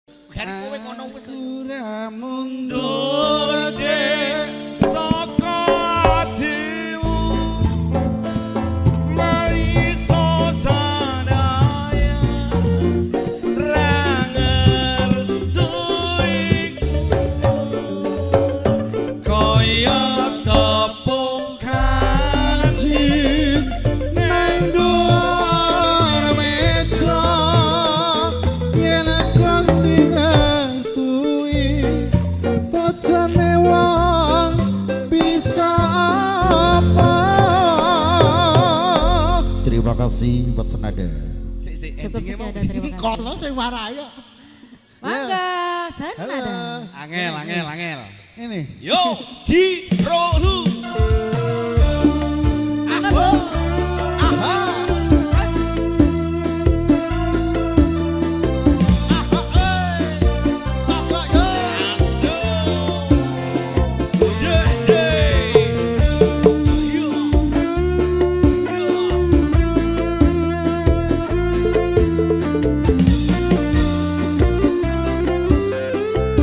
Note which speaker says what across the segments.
Speaker 1: Kan kowe ngono wis
Speaker 2: ora mundur dek saka atimu mariso sadaya ra ngerstui kaya tepung kanji nang dhuwur meja yen kon dirantui bojone wong bisa apa. Terima kasih buat senada.
Speaker 3: Cukup sekian dan terima kasih.
Speaker 2: Kalau sing marah ayo.
Speaker 3: Mangga, senada.
Speaker 1: angel.
Speaker 2: Ini.
Speaker 1: Yo, Jirohu.
Speaker 2: Aku. Aha.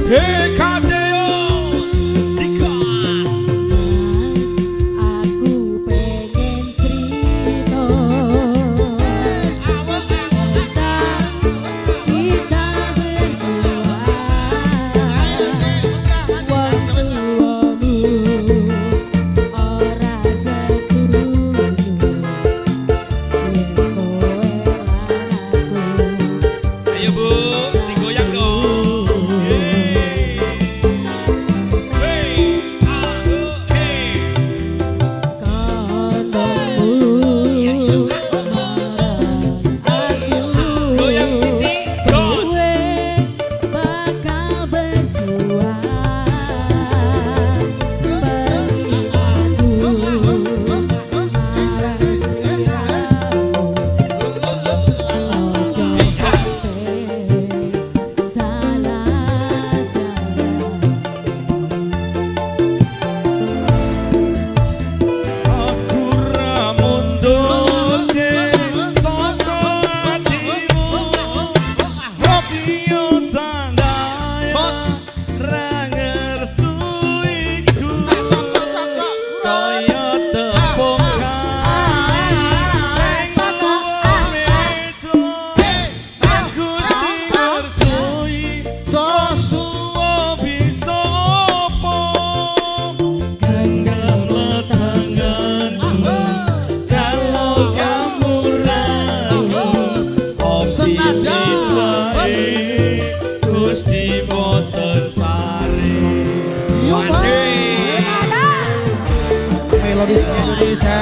Speaker 1: Hey, Kateo, Sika.
Speaker 3: Aku pengen cerita kita berdua wong-wongmu ora setuju yen kowe lan aku.
Speaker 1: Ayo Bu, digoyang dong. Yeay. Hey, hey. Goyang Siti, John.
Speaker 3: Bakal berjuang pengikatku marah siramu ojo sampai salah jalan.
Speaker 2: Aku ra mundur dek saka atimu radio sandaya ra ngerstuiku kaya tepung aku ngerstui Joshua bisa apa genggamlah tanganku kalau kamu ragu optimis wae Gusti boten sare. Masih melodisnya Indonesia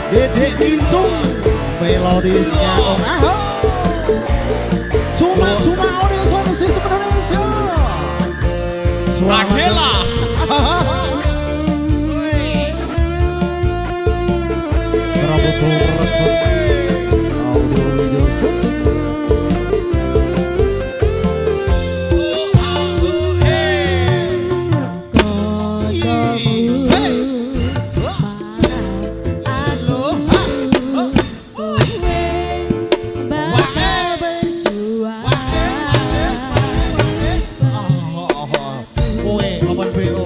Speaker 2: Dedek Kincung melodisnya Om Aho cuma audio sound system Indonesia
Speaker 1: Akela.
Speaker 2: Rabotul Rekod audio video kowe open BO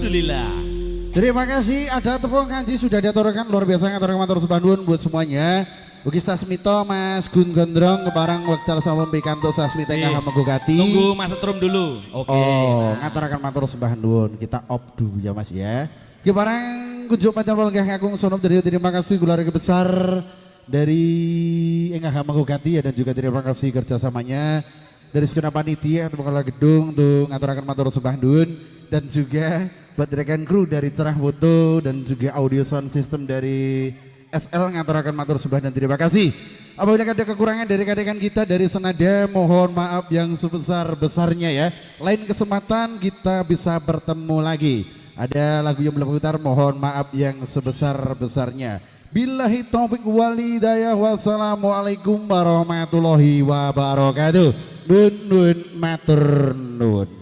Speaker 1: Alhamdulillah.
Speaker 2: Terima kasih, ada tepung kanji sudah diaturkan luar biasa ngaturkan matur sembah nuwun buat semuanya. Ugi Sasmito, Mas Gun Gondrong, keparang wektal sama Pikanto Sasmita
Speaker 1: Iya.
Speaker 2: ingkang menggugati.
Speaker 1: Tunggu Mas Setrum dulu. Oke.
Speaker 2: Oh, ngaturakan matur sembah nuwun. Kita op dulu ya Mas ya. Keparang kunjuk panjang keluarga ngagung sonom dari terima kasih keluarga besar dari ingkang menggugati ya, dan juga terima kasih kerjasamanya dari segenap panitia untuk mengelola gedung untuk ngaturakan matur sembah nuwun, dan juga buat rekan kru dari Cerah Foto dan juga audio sound system dari SL ngaturakan matur sembah dan terima kasih. Apabila ada kekurangan dari rekan kita dari Senada, mohon maaf yang sebesar-besarnya ya. Lain kesempatan kita bisa bertemu lagi. Ada lagu yang belum putar, mohon maaf yang sebesar-besarnya. Billahi taufik wal hidayah, wassalamualaikum warahmatullahi wabarakatuh. Nun nun matur nun.